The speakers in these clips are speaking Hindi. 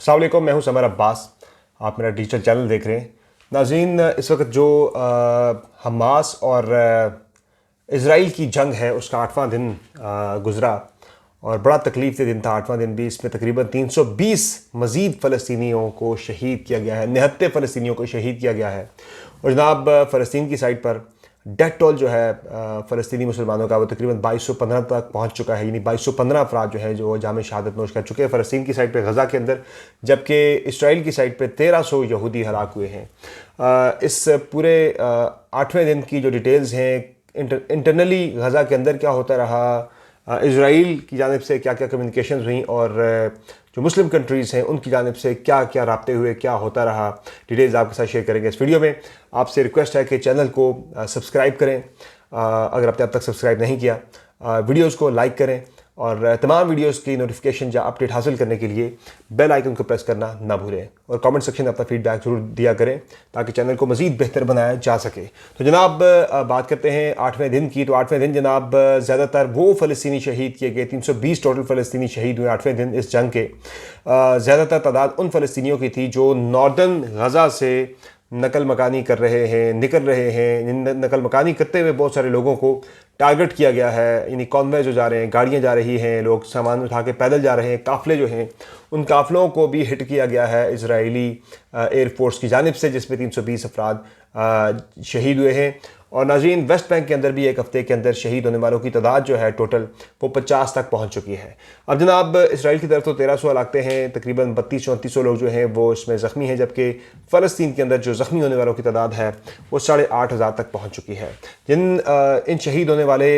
अस्सलाम वालेकुम, मैं हूं समर अब्बास। आप मेरा डिजिटल चैनल देख रहे हैं। नाज़रीन, इस वक्त जो हमास और इसराइल की जंग है उसका 8वां दिन गुज़रा और बड़ा तकलीफ दे दिन था 8वां दिन भी। इसमें तकरीबन 320 मज़ीद फ़लस्तीनियों को शहीद किया गया है, 79 फ़लस्तीनियों को शहीद किया गया है। और जनाब फ़लस्तीन की साइड पर डेथ टोल जो है फ़लस्तीनी मुसलमानों का वो तकरीबन 2215 तक पहुंच चुका है, यानी 2215 अफराद जो है जो जाम शहादत नोश कर चुके हैं फ़लस्तीन की साइड पे गज़ा के अंदर, जबकि इसराइल की साइड पे 1300 यहूदी हलाक हुए हैं। इस पूरे 8वें दिन की जो डिटेल्स हैं, इंटरनली गज़ा के अंदर क्या होता रहा, इसराइल की जानिब से क्या क्या कम्युनिकेशन हुई और जो मुस्लिम कंट्रीज़ हैं उनकी जानिब से क्या क्या राब्ते हुए, क्या होता रहा, डिटेल्स आपके साथ शेयर करेंगे इस वीडियो में। आपसे रिक्वेस्ट है कि चैनल को सब्सक्राइब करें अगर आपने अब तक सब्सक्राइब नहीं किया, वीडियोज़ को लाइक करें और तमाम वीडियोस की नोटिफिकेशन या अपडेट हासिल करने के लिए बेल आइकन को प्रेस करना ना भूलें और कमेंट सेक्शन में अपना फीडबैक ज़रूर दिया करें ताकि चैनल को मज़ीद बेहतर बनाया जा सके। तो जनाब बात करते हैं 8वें दिन की। तो 8वें दिन जनाब ज़्यादातर वो फ़लस्तीनी शहीद किए गए, 320 टोटल फ़लस्तीनी शहीद हुए 8वें दिन इस जंग के। ज़्यादातर तादाद उन फ़लस्तीनियों की थी जो नॉर्दर्न गज़ा से नकल मकानी कर रहे हैं, निकल रहे हैं। नकल मकानी करते हुए बहुत सारे लोगों को टारगेट किया गया है, यानी कॉन्वे जो जा रहे हैं, गाड़ियाँ जा रही हैं, लोग सामान उठा के पैदल जा रहे हैं, काफ़िले जो हैं उन काफ़िलों को भी हिट किया गया है इजरायली एयरफोर्स की जानिब से, जिसमें 320 अफराद शहीद हुए हैं। और नाज़रीन, वेस्ट बैंक के अंदर भी एक हफ़्ते के अंदर शहीद होने वालों की तादाद जो है टोटल वो 50 तक पहुंच चुकी है। अब जनाब इसराइल की तरफ तो 1300 हलाकते हैं, तकरीबन 3200-3400 लोग जो हैं वो इसमें ज़ख्मी हैं, जबकि फ़लस्तीन के अंदर जो ज़ख्मी होने वालों की तादाद है वो 8500 तक पहुँच चुकी है। इन शहीद होने वाले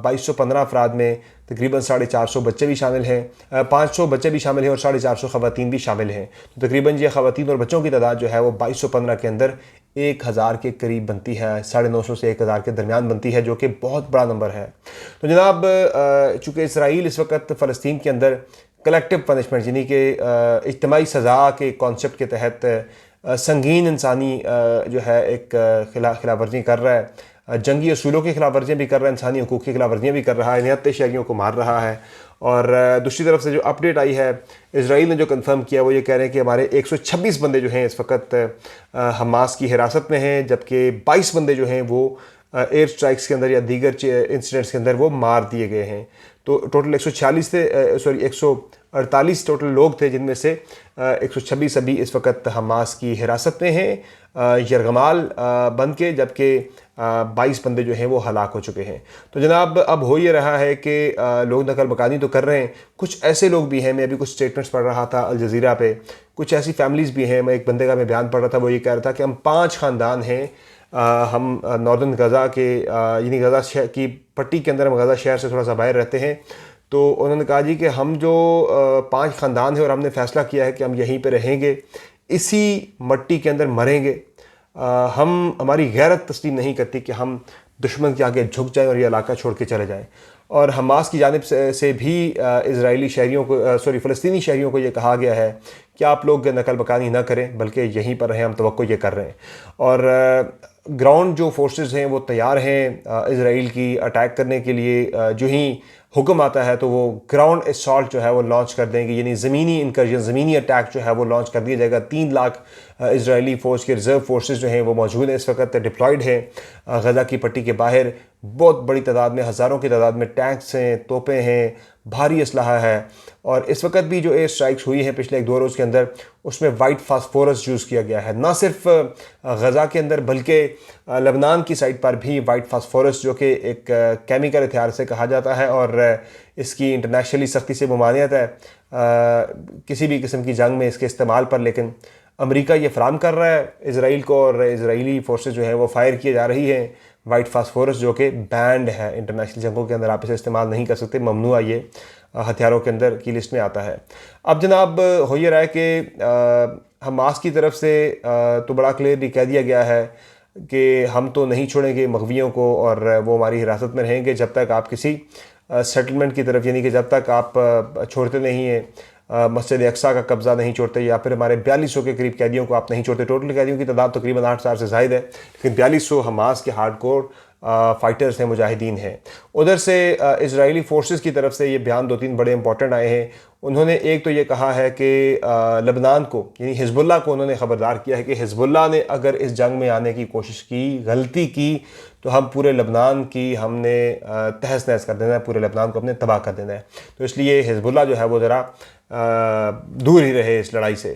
2215 अफराद में तकरीबन 450 बच्चे भी शामिल हैं, 500 बच्चे भी शामिल हैं और 450 ख़वातीन भी शामिल हैं। तो तकरीबन ये ख़वातीन और बच्चों की तादाद जो है वो 2215 के अंदर 1000 के करीब बनती है, 950 से 1000 के दरमियान बनती है, जो कि बहुत बड़ा नंबर है। तो जनाब चूँकि इसराइल इस वक्त फ़लस्तीन के अंदर कलेक्टिव पनिशमेंट यानी कि इज्तिमाई सज़ा के कॉन्सेप्ट के तहत संगीन इंसानी जो है एक खिलाफ वर्जी कर रहा है, जंगी असूलों की खिलाफ वर्जियाँ भी कर रहा है, इंसानी हकूक़ की खिलाफ वर्जियाँ भी कर रहा है, निहत्ते शहरियों को मार रहा है। और दूसरी तरफ से जो अपडेट आई है, इसराइल ने जो कंफर्म किया वो ये कह रहे हैं कि हमारे 126 बंदे जो हैं इस वक्त हमास की हिरासत में हैं, जबकि 22 बंदे जो हैं वो एयर स्ट्राइक्स के अंदर या दीगर इंसिडेंट्स के अंदर वो मार दिए गए हैं। तो टोटल 146 थे, 148 टोटल लोग थे, जिनमें से 126 अभी इस वक्त हमास की हिरासत में हैं यरगमाल बंद के, जबकि 22 बंदे जो हैं वो हलाक हो चुके हैं। तो जनाब अब हो ये रहा है कि लोग नकल मकानी तो कर रहे हैं, कुछ ऐसे लोग भी हैं, मैं अभी कुछ स्टेटमेंट्स पढ़ रहा था अल जज़ीरा पे, कुछ ऐसी फैमिलीज़ भी हैं। मैं एक बंदे का मैं बयान पढ़ रहा था, वो ये कह रहा था कि हम 5 ख़ानदान हैं, हम नॉर्दर्न गज़ा के यानी गज़ा शहर की पट्टी के अंदर, हम गज़ा शहर से थोड़ा सा बाहर रहते हैं। तो उन्होंने कहा जी कि हम जो 5 ख़ानदान हैं और हमने फ़ैसला किया है कि हम यहीं पे रहेंगे, इसी मट्टी के अंदर मरेंगे। हम हमारी गैरत तस्लीम नहीं करती कि हम दुश्मन के आगे झुक जाएं और ये इलाका छोड़ के चले जाएं। और हमास की जानिब से भी इजरायली शहरियों को फ़लस्तीनी शहरियों को ये कहा गया है कि आप लोग नकल मकानी ना करें, बल्कि यहीं पर रहें, हम तवक्को ये कर रहे हैं। और ग्राउंड जो फोर्सेस हैं वो तैयार हैं इसराइल की अटैक करने के लिए। जो ही हुक्म आता है तो वो ग्राउंड असॉल्ट जो है वो लॉन्च कर देंगे, यानी ज़मीनी इनकर्जन, ज़मीनी अटैक जो है वो लॉन्च कर दिया जाएगा। 3 लाख इजरायली फ़ौज के रिज़र्व फोर्सेस जो हैं वो मौजूद हैं, इस वक्त डिप्लॉयड हैं गज़ा की पट्टी के बाहर। बहुत बड़ी तादाद में, हज़ारों की तादाद में टैंक्स हैं, तोपें हैं, भारी असलहा है। और इस वक्त भी जो एयर स्ट्राइक्स हुई हैं पिछले 1-2 रोज़ के अंदर, उसमें वाइट फास्फोरस यूज़ किया गया है, ना सिर्फ गज़ा के अंदर बल्कि लबनान की साइड पर भी वाइट फास्फोरस, जो कि एक केमिकल हथियार से कहा जाता है और इसकी इंटरनेशनली सख्ती से ममानियत है किसी भी किस्म की जंग में इसके इस्तेमाल पर। लेकिन अमेरिका ये फराम कर रहा है इसराइल को, और इसराइली फोर्सेस जो हैं वो फायर किए जा रही हैं वाइट फास्फोरस, जो कि बैंड है इंटरनेशनल जंगों के अंदर, आप इसे इस्तेमाल नहीं कर सकते, ममनुआ ये हथियारों के अंदर की लिस्ट में आता है। अब जनाब हो ये रहा है कि हमास की तरफ से तो बड़ा क्लियरली कह दिया गया है कि हम तो नहीं छोड़ेंगे मग़वियों को और वो हमारी हिरासत में रहेंगे जब तक आप किसी सेटलमेंट की तरफ, यानी कि जब तक आप छोड़ते नहीं हैं मस्जिद अक्सा का कब्ज़ा नहीं छोड़ते, या फिर हमारे 4200 के करीब कैदियों को आप नहीं छोड़ते। टोटल कैदियों की तादाद तकरीबन 8000 से ज़ायद है, लेकिन 4200 हमास के हार्डकोर फ़ाइटर्स हैं, मुजाहिदीन हैं। उधर से इजरायली फोर्सेस की तरफ से ये बयान 2-3 बड़े इंपॉर्टेंट आए हैं। उन्होंने एक तो ये कहा है कि लबनान को, यानी हिजबुल्लाह को उन्होंने ख़बरदार किया है कि हिजबुल्लाह ने अगर इस जंग में आने की कोशिश की, गलती की, तो हम पूरे लबनान की हमने तहस नहस कर देना है, पूरे लबनान को अपने तबाह कर देना है। तो इसलिए हिजबुल्लाह जो है वो ज़रा दूर ही रहे इस लड़ाई से।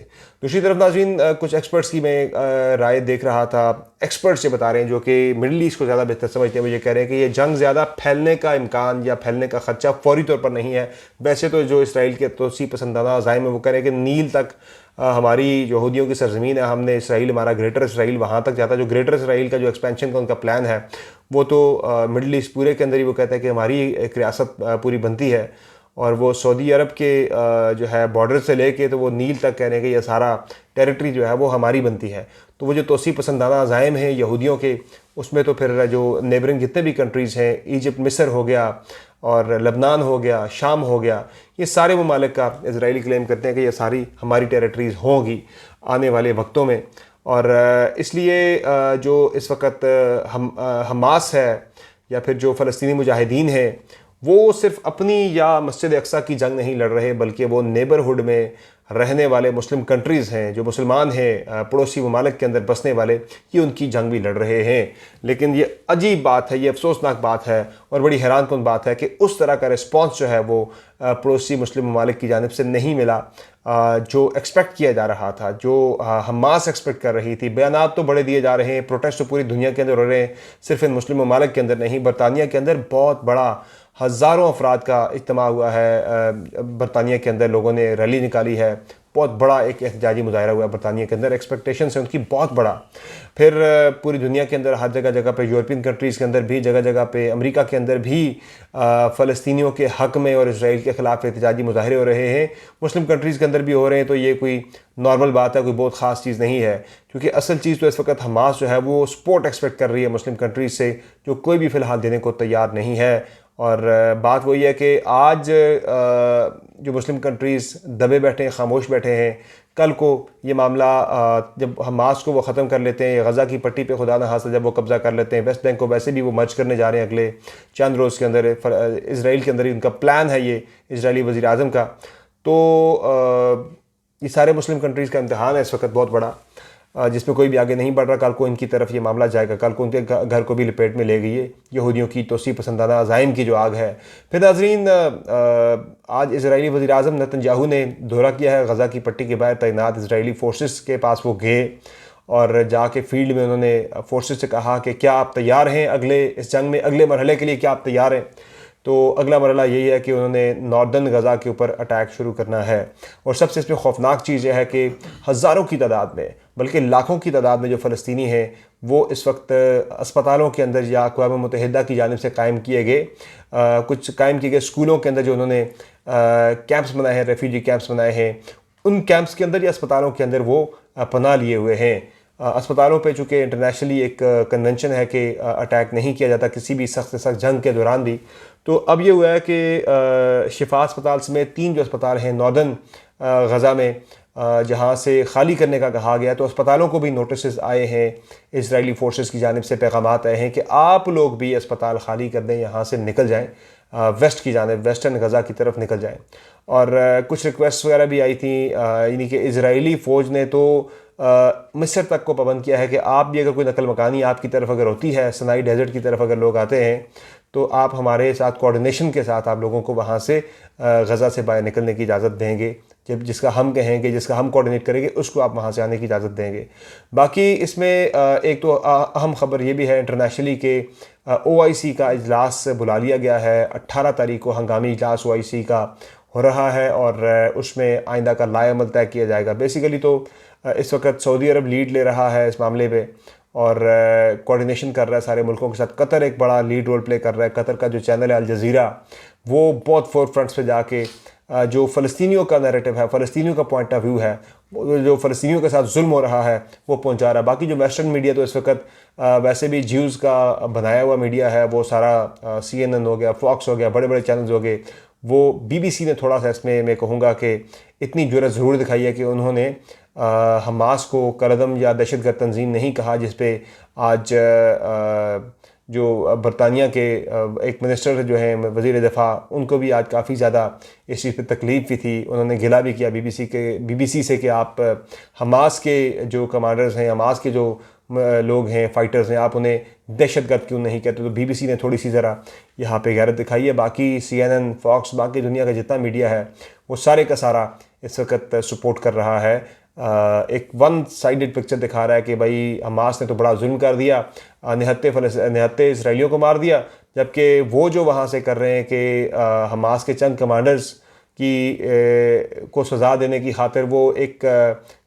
दूसरी तरफ नाज़रीन, कुछ एक्सपर्ट्स की मैं राय देख रहा था। एक्सपर्ट्स ये बता रहे हैं जो कि मिडल ईस्ट को ज़्यादा बेहतर समझते हैं, वो ये कह रहे हैं कि ये जंग ज़्यादा फैलने का इम्कान या फैलने का ख़दशा फौरी तौर पर नहीं है। वैसे तो जो इसराइल के तोसी पसंदाना अज़ाइम है वो कह रहे हैं कि नील तक हमारी यहूदियों की सरजमीन है, हमने इसराइल, हमारा ग्रेटर इसराइल वहाँ तक जाता है। जो ग्रेटर इसराइल का जो एक्सपेंशन का उनका प्लान है वो तो मिडल ईस्ट पूरे के अंदर ही वो कहते हैं कि हमारी एक रियासत पूरी बनती है, और वो सऊदी अरब के जो है बॉर्डर से लेके तो वो नील तक कह रहे हैं कि यह सारा टेरिटरी जो है वो हमारी बनती है। तो वो जो तोसी पसंदाना अज़ाइम हैं यहूदियों के, उसमें तो फिर जो नेबरिंग जितने भी कंट्रीज़ हैं, इजिप्ट, मिस्र हो गया और लबनान हो गया, शाम हो गया, ये सारे ममालिक का इजरायली क्लेम करते हैं कि ये सारी हमारी टेरिटरीज़ होंगी आने वाले वक्तों में। और इसलिए जो इस वक्त हमास है या फिर जो फ़लस्तीनी मुजाहिदीन हैं, वो सिर्फ अपनी या मस्जिद अक्सा की जंग नहीं लड़ रहे, बल्कि वो नेबरहुड में रहने वाले मुस्लिम कंट्रीज़ हैं, जो मुसलमान हैं, पड़ोसी ममालिक के अंदर बसने वाले, ये उनकी जंग भी लड़ रहे हैं। लेकिन ये अजीब बात है, ये अफसोसनाक बात है और बड़ी हैरानकुन बात है कि उस तरह का रिस्पॉन्स जो है वो पड़ोसी मुस्लिम ममालिक की जानिब से नहीं मिला जो एक्सपेक्ट किया जा रहा था, जो हमास एक्सपेक्ट कर रही थी। बयानात तो बड़े दिए जा रहे हैं, प्रोटेस्ट तो पूरी दुनिया के अंदर हो रहे हैं, सिर्फ इन मुस्लिम ममालिक के अंदर नहीं। बरतानिया के अंदर बहुत बड़ा हज़ारों अफराद का इज्तिमा हुआ है, बरतानिया के अंदर लोगों ने रैली निकाली है, बहुत बड़ा एक एहतजाजी मुजाहरा हुआ है बरतानिया के अंदर। एक्सपेक्टेशन है उनकी बहुत बड़ा। फिर पूरी दुनिया के अंदर हर जगह जगह पे, यूरोपियन कंट्रीज़ के अंदर भी, जगह जगह पे, अमेरिका के अंदर भी फ़लस्तीनियों के हक़ में और इसराइल के ख़िलाफ़ एहतजाजी मुजाहरे हो रहे हैं। मुस्लिम कंट्रीज़ के अंदर भी हो रहे हैं। तो ये कोई नॉर्मल बात है, कोई बहुत ख़ास चीज़ नहीं है, क्योंकि असल चीज़ तो इस वक्त हमास जो है वो सपोर्ट एक्सपेक्ट कर रही है मुस्लिम कंट्रीज़ से, जो कोई भी फ़िलहाल देने को तैयार नहीं है। और बात वही है कि आज जो मुस्लिम कंट्रीज़ दबे बैठे हैं, खामोश बैठे हैं, कल को ये मामला जब हमास को वो ख़त्म कर लेते हैं, गज़ा की पट्टी पे खुदा न खास्ता जब वो कब्ज़ा कर लेते हैं, वेस्ट बैंक को वैसे भी वो मर्ज करने जा रहे हैं अगले चंद रोज़ के अंदर, इसराइल के अंदर ही उनका प्लान है ये इजरायली वज़ीर आज़म का। तो ये सारे मुस्लिम कंट्रीज़ का इम्तिहान है इस वक्त बहुत बड़ा, जिसमें कोई भी आगे नहीं बढ़ रहा। कल को इनकी तरफ ये मामला जाएगा, कल को उनके घर को भी लपेट में ले गई है यहूदियों की तोसी पसंदाना अज़ाइम की जो आग है। फिर नाज़रीन, आज इजरायली वज़ीर आज़म नेतन्याहू ने दौरा किया है गज़ा की पट्टी के बाहर तैनात इजरायली फोर्सेस के पास। वो गए और जाके फील्ड में उन्होंने फोर्सेस से कहा कि क्या आप तैयार हैं अगले इस जंग में, अगले मरहले के लिए क्या आप तैयार हैं। तो अगला मरला यही है कि उन्होंने नॉर्दर्न गज़ा के ऊपर अटैक शुरू करना है। और सबसे इसमें खौफनाक चीज़ यह है कि हज़ारों की तादाद में, बल्कि लाखों की तादाद में जो फ़लस्तीनी हैं वो इस वक्त अस्पतालों के अंदर या अक़वाम मुत्तहिदा की जानिब से कायम किए गए कुछ कायम किए गए स्कूलों के अंदर जो उन्होंने कैंप्स बनाए हैं, रेफ्यूजी कैंप्स बनाए हैं, उन कैंप्स के अंदर या अस्पतालों के अंदर वो पनाह लिए हुए हैं। अस्पतालों पे चूँकि इंटरनेशनली एक कन्वेंशन है कि अटैक नहीं किया जाता किसी भी सख्त से सख्त जंग के दौरान भी। तो अब ये हुआ है कि शिफा अस्पताल समेत 3 जो अस्पताल हैं नॉर्दर्न गज़ा में, जहाँ से खाली करने का कहा गया। तो अस्पतालों को भी नोटिस आए हैं, इजरायली फोर्सेस की जानिब से पैगामात आए हैं कि आप लोग भी अस्पताल खाली कर दें, यहाँ से निकल जाएँ, वेस्ट की जानिब, वेस्टर्न गज़ा की तरफ निकल जाएँ। और कुछ रिक्वेस्ट वगैरह भी आई थी, यानी कि इजरायली फ़ौज ने तो मिस्र तक को पाबंद किया है कि आप भी अगर कोई नकल मकानी आपकी तरफ अगर होती है, सनाई डेजर्ट की तरफ अगर लोग आते हैं, तो आप हमारे साथ कोऑर्डिनेशन के साथ आप लोगों को वहाँ से गज़ा से बाहर निकलने की इजाज़त देंगे। जब जिसका हम कहेंगे, जिसका हम कोऑर्डिनेट करेंगे, उसको आप वहाँ से आने की इजाज़त देंगे। बाकी इसमें एक तो अहम ख़बर ये भी है इंटरनेशनली के OIC का इजलास बुला लिया गया है। 18 तारीख को हंगामी इजलास OIC का हो रहा है और उसमें आइंदा का लाएअमल तय किया जाएगा। बेसिकली तो इस वक्त सऊदी अरब लीड ले रहा है इस मामले पे और कोऑर्डिनेशन कर रहा है सारे मुल्कों के साथ। कतर एक बड़ा लीड रोल प्ले कर रहा है। कतर का जो चैनल है अल जज़ीरा, वो बहुत फोर फ्रंट्स पे जाके जो फ़लस्तीनियों का नैरेटिव है, फ़लस्तीनियों का पॉइंट ऑफ व्यू है, जो फ़लस्तीनियों के साथ जुल्म हो रहा है वो पहुंचा रहा है। बाकी जो वेस्टर्न मीडिया तो इस वक्त वैसे भी ज्यूज़ का बनाया हुआ मीडिया है, वो सारा CNN हो गया, फॉक्स हो गया, बड़े बड़े चैनल्स हो गए। वो BBC ने थोड़ा सा इसमें मैं कहूँगा कि इतनी जुर्रत ज़रूर दिखाई है कि उन्होंने हमास को कलअदम या दहशतगर्द तंजीम नहीं कहा, जिस पे आज जो बरतानिया के एक मिनिस्टर जो हैं वज़ीर दिफा, उनको भी आज काफ़ी ज़्यादा इस चीज़ पर तकलीफ भी थी। उन्होंने गिला भी किया BBC से कि आप हमास के जो कमांडर्स हैं, हमास के जो लोग हैं, फाइटर्स हैं, आप उन्हें दहशतगर्द क्यों नहीं कहते। तो BBC ने थोड़ी सी ज़रा यहाँ पे गैरत दिखाई है। बाकी CNN, फॉक्स, बाकी दुनिया का जितना मीडिया है वो सारे का सारा इस वक्त सपोर्ट कर रहा है। एक वन साइडेड पिक्चर दिखा रहा है कि भाई हमास ने तो बड़ा जुल्म कर दिया, निहत्ते इसराइलियों को मार दिया, जबकि वो जो वहाँ से कर रहे हैं कि हमास के चंद कमांडर्स की को सज़ा देने की खातिर वो एक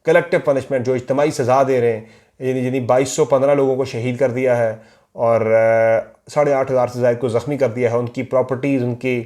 कलेक्टिव पनिशमेंट जो इज्तमाही सज़ा दे रहे हैं, यानी 2215 लोगों को शहीद कर दिया है और 8,500 से ज़ायद को ज़ख्मी कर दिया है। उनकी प्रॉपर्टीज़, उनकी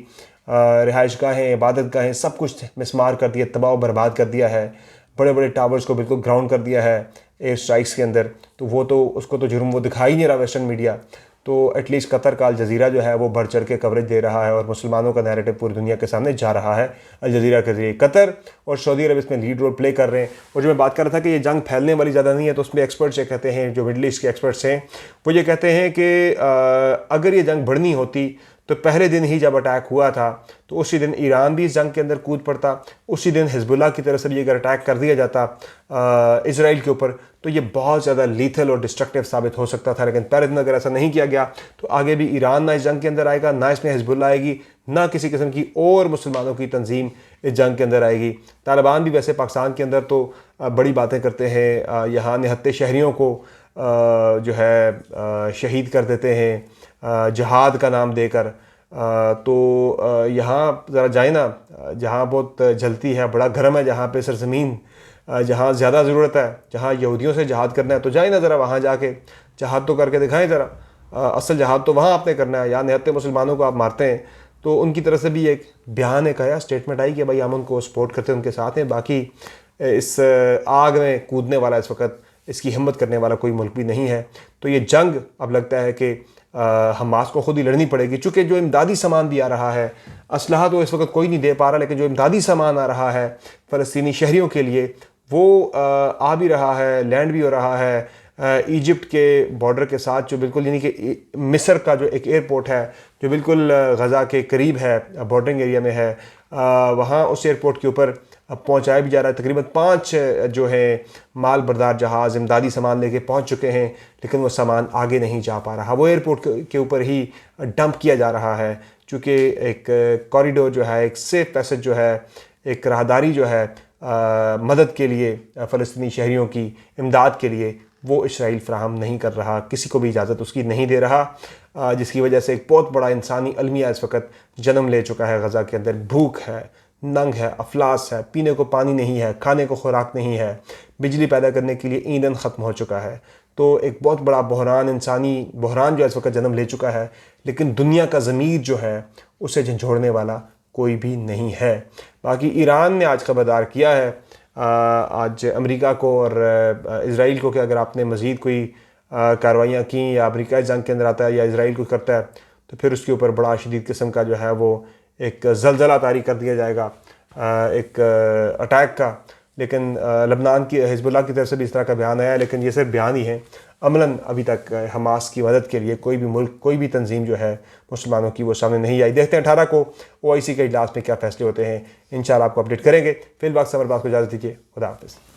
रिहाइश गाहें, इबादत गाहें, सब कुछ मिसमार कर दिया, तबाह बर्बाद कर दिया है। बड़े बड़े टावर्स को बिल्कुल ग्राउंड कर दिया है एयर स्ट्राइक्स के अंदर। तो वो तो उसको तो जुर्म वो दिखा ही नहीं रहा वेस्टर्न मीडिया। तो एटलीस्ट कतर का अल जज़ीरा जो है वो बढ़ चढ़ के कवरेज दे रहा है और मुसलमानों का नैरेटिव पूरी दुनिया के सामने जा रहा है अल जज़ीरा के जरिए। कतर और सऊदी अरब इसमें लीड रोल प्ले कर रहे हैं। और जो मैं बात कर रहा था कि ये जंग फैलने वाली ज़्यादा नहीं है, तो उसमें एक्सपर्ट्स ये कहते हैं, जो मिडल ईस्ट के एक्सपर्ट्स हैं, वो ये कहते हैं कि अगर ये जंग बढ़नी होती तो पहले दिन ही जब अटैक हुआ था तो उसी दिन ईरान भी इस जंग के अंदर कूद पड़ता, उसी दिन हिजबुल्लाह की तरफ से भी अगर अटैक कर दिया जाता इसराइल के ऊपर तो ये बहुत ज़्यादा लीथल और डिस्ट्रक्टिव साबित हो सकता था। लेकिन पहले दिन अगर ऐसा नहीं किया गया तो आगे भी ईरान ना इस जंग के अंदर आएगा, ना इसमें हिजबुल्लाह आएगी, ना किसी किस्म की और मुसलमानों की तंजीम इस जंग के अंदर आएगी। तालिबान भी वैसे पाकिस्तान के अंदर तो बड़ी बातें करते हैं, यहाँ निहत्ते शहरियों को जो है शहीद कर देते हैं जहाद का नाम देकर। तो यहाँ ज़रा जाए ना, जहाँ बहुत जलती है, बड़ा गर्म है जहाँ पे सरजमीन, जहाँ ज़्यादा ज़रूरत है, जहाँ यहूदियों से जहाद करना है, तो जाए ना ज़रा वहाँ जाके जहाद तो करके दिखाएं ज़रा। असल जहाद तो वहाँ आपने करना है। यहाँ निहत्ते मुसलमानों को आप मारते हैं। तो उनकी तरफ से भी एक बयान, एक आया स्टेटमेंट आई कि भाई हम उनको सपोर्ट करते हैं, उनके साथ हैं। बाकी इस आग में कूदने वाला, इस वक्त इसकी हिम्मत करने वाला कोई मुल्क भी नहीं है। तो ये जंग अब लगता है कि हमास को खुद ही लड़नी पड़ेगी, चूँकि जो इमदादी सामान भी आ रहा है, असलहा तो इस वक्त कोई नहीं दे पा रहा, लेकिन जो इमदादी सामान आ रहा है फ़लस्तीनी शहरियों के लिए वो आ भी रहा है, लैंड भी हो रहा है इजिप्ट के बॉर्डर के साथ, जो बिल्कुल यानी कि मिस्र का जो एक एयरपोर्ट है जो बिल्कुल गज़ा के करीब है, बॉर्डरिंग एरिया में है, वहाँ उस एयरपोर्ट के ऊपर पहुँचाया भी जा रहा है। तकरीबन 5 जो है माल बरदार जहाज़ इमदादी सामान लेके पहुँच चुके हैं, लेकिन वो सामान आगे नहीं जा पा रहा। वो एयरपोर्ट के ऊपर ही डंप किया जा रहा है, चूँकि एक कॉरिडोर जो है, एक सेफ पैसेज जो है, एक राहदारी जो है मदद के लिए, फ़लस्तीनी शहरियों की इमदाद के लिए, वो इसराइल फ़राहम नहीं कर रहा, किसी को भी इजाज़त उसकी नहीं दे रहा, जिसकी वजह से एक बहुत बड़ा इंसानी अलमिया इस वक्त जन्म ले चुका है। गज़ा के अंदर भूख है, नंग है, अफलास है, पीने को पानी नहीं है, खाने को खुराक नहीं है, बिजली पैदा करने के लिए ईंधन ख़त्म हो चुका है। तो एक बहुत बड़ा बहरान, इंसानी बहरान जो इस वक्त जन्म ले चुका है। लेकिन दुनिया का ज़मीर जो है उसे झंझोड़ने वाला कोई भी नहीं है। बाकी ईरान ने आज खबरदार किया है आज अमेरिका को और इसराइल को कि अगर आपने मज़ीद कोई कार्रवाइयाँ की या अमेरिका इस जंग के अंदर आता है या इसराइल को करता है तो फिर उसके ऊपर बड़ा शदीद किस्म का जो है वो एक ज़लज़ला तारी कर दिया जाएगा, एक अटैक का। लेकिन लबनान की हिजबुल्लाह की तरफ से भी इस तरह का बयान आया, लेकिन ये सिर्फ बयान ही है। अमलन अभी तक हमास की मदद के लिए कोई भी मुल्क, कोई भी तंजीम जो है मुसलमानों की, वो सामने नहीं आई। देखते हैं 18 को OIC के इजलास में क्या फ़ैसले होते हैं। इंशाल्लाह आपको अपडेट करेंगे। फिल वक्त समर बात को इजाज़त दीजिए। खुदा हाफ़िज़।